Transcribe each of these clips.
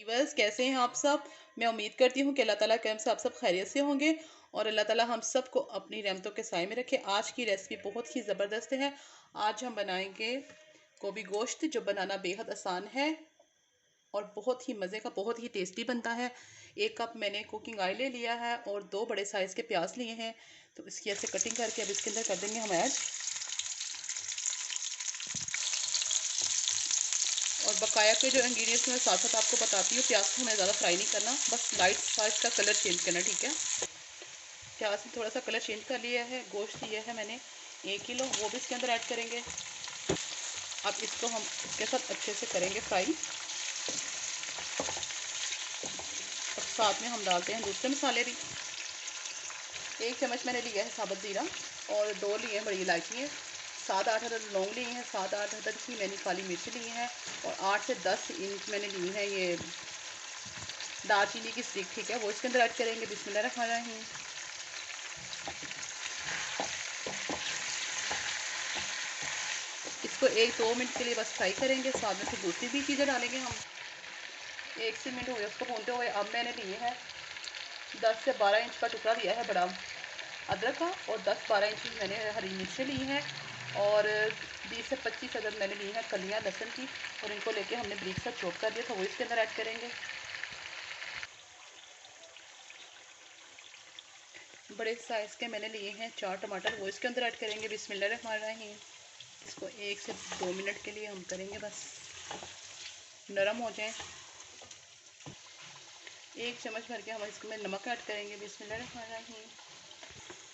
Viewers, कैसे हैं आप सब। मैं उम्मीद करती हूँ कि अल्लाह ताला के करम से आप सब खैरियत से होंगे और अल्लाह ताला हम सबको अपनी रहमतों के साए में रखे। आज की रेसिपी बहुत ही ज़बरदस्त है। आज हम बनाएंगे गोभी गोश्त, जो बनाना बेहद आसान है और बहुत ही मज़े का, बहुत ही टेस्टी बनता है। 1 कप मैंने कुकिंग ऑयल ले लिया है और 2 बड़े साइज़ के प्याज लिए हैं। तो इसकी ऐसे कटिंग करके अब इसके अंदर कर देंगे हम ऐड। और बकाया के जो इंग्रेडिएंट्स मैं साथ साथ आपको बताती हूँ। प्याज को हमें ज़्यादा फ्राई नहीं करना, बस लाइट सा इसका कलर चेंज करना, ठीक है। प्याज में थोड़ा सा कलर चेंज कर लिया है। गोश्त लिया है मैंने 1 किलो, वो भी इसके अंदर ऐड करेंगे। अब इसको हम इसके साथ अच्छे से करेंगे फ्राई। और साथ में हम डालते हैं दूसरे मसाले भी। 1 चम्मच मैंने लिया है साबुत ज़ीरा और 2 लिए हैं बड़ी इलायची है। 7-8 अदद लौंग लिए हैं, 7-8 अदद ही मैंने काली मिर्च ली हैं और 8 से 10 इंच मैंने ली है ये दालचीनी की स्टिक, ठीक है। वो इसके अंदर ऐड करेंगे। बिस्मिल्लाह रहमान रहीम। इसको 1-2 मिनट के लिए बस फ्राई करेंगे। साथ में फिर दूसरी भी चीज़ें डालेंगे हम। 1 से मिनट हो गया उसको भूनते हुए। अब मैंने लिए है 10 से 12 इंच का टुकड़ा लिया है बड़ा अदरक का और 10-12 इंच मैंने हरी मिर्चें ली हैं और 20 से 25 अदद मैंने ली हैं कलियाँ लहसुन की और इनको लेके हमने ब्रीक सा चॉप कर दिया था, वो इसके अंदर ऐड करेंगे। बड़े साइज़ के मैंने लिए हैं 4 टमाटर, वो इसके अंदर ऐड करेंगे। बिस्मिल्लाह रहमान रहीम। इसको 1 से 2 मिनट के लिए हम करेंगे बस नरम हो जाए। 1 चम्मच भर के हम इसमें नमक ऐड करेंगे। बिस्मिल्लाह रहमान रहीम।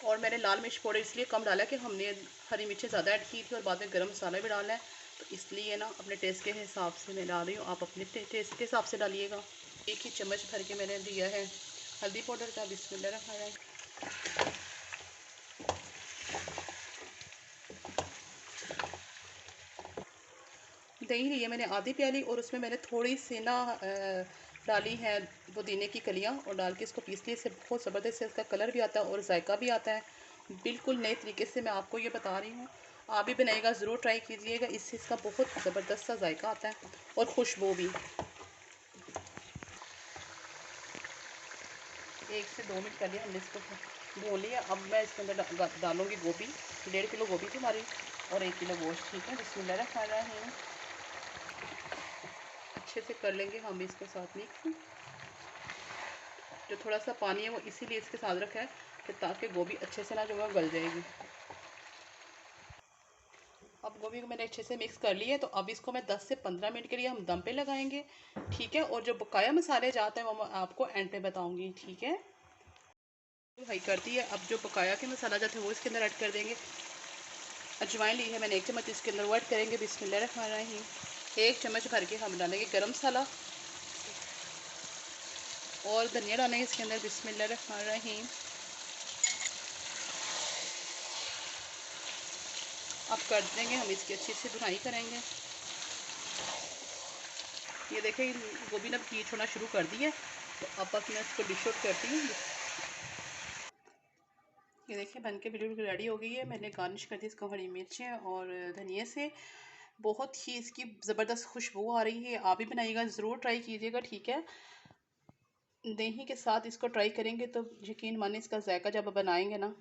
और मैंने लाल मिर्च पाउडर इसलिए कम डाला कि हमने हरी मिर्चें ज़्यादा ऐड की थी और बाद में गरम मसाला भी डालना है, तो इसलिए ना अपने टेस्ट के हिसाब से मैं डाल रही हूँ, आप अपने टेस्ट के हिसाब से डालिएगा। 1 ही चम्मच भर के मैंने दिया है हल्दी पाउडर का। बिस्मिल्लाह रहमान रहीम। दही ली है मैंने आधी प्याली और उसमें मैंने थोड़ी सी ना डाली है पुदीने की कलियाँ और डाल के इसको पीस लिया। इससे बहुत ज़बरदस्त इसका कलर भी आता है और जायका भी आता है। बिल्कुल नए तरीके से मैं आपको ये बता रही हूँ, आप भी बनाइएगा, ज़रूर ट्राई कीजिएगा। इससे इसका बहुत ज़बरदस्त सा जायका आता है और खुशबू भी। 1 से 2 मिनट पहले हमने इसको भून लिया। अब मैं इसके अंदर डालूँगी गोभी। 1.5 किलो गोभी थी हमारी और 1 किलो गोश्त, ठीक है। बिस्मिल्लाह रहमान रहीम। अच्छे से कर लेंगे हम इसको साथ मिक्स। जो थोड़ा सा पानी है वो इसीलिए इसके साथ रखा है कि ताकि गोभी अच्छे से ना जो है गल जाएगी। अब गोभी को मैंने अच्छे से मिक्स कर लिया है, तो अब इसको मैं 10 से 15 मिनट के लिए हम दम पे लगाएंगे, ठीक है। और जो बकाया मसाले जाते हैं वो मैं आपको एंड पे बताऊंगी, ठीक है। हाई कर दी है। अब जो बकाया के मसाला जाते हैं वो इसके अंदर ऐड कर देंगे। अजवाइन ली है मैंने 1 चम्मच, इसके अंदर वो ऐड करेंगे। बिस्मिल्लाह रहमान रहीम। 1 चम्मच भर के हम डालेंगे गरम मसाला और धनिया डालेंगे इसके अंदर। बिस्मिल्लाह रहमान रहीम। अब कर देंगे हम इसकी अच्छी सी भुनाई करेंगे। ये देखें गोभी ने घी छोड़ना शुरू कर दी है, तो अब बस मैं इसको डिश आउट करती हूँ। ये देखिए बन के बिल्कुल रेडी हो गई है। मैंने गार्निश कर दी इसको हरी मिर्चें और धनिया से। बहुत ही इसकी ज़बरदस्त खुशबू आ रही है। आप भी बनाइएगा, ज़रूर ट्राई कीजिएगा, ठीक है। दही के साथ इसको ट्राई करेंगे तो यकीन मानिए इसका जायका जब बनाएंगे ना,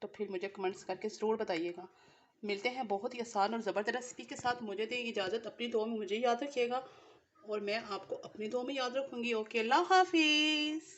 तो फिर मुझे कमेंट्स करके ज़रूर बताइएगा। मिलते हैं बहुत ही आसान और ज़बरदस्त रेसिपी के साथ। मुझे दें इजाज़त, अपनी दुआ में मुझे याद रखिएगा और मैं आपको अपनी दुआ में याद रखूँगी। ओके, अल्लाह हाफिज़।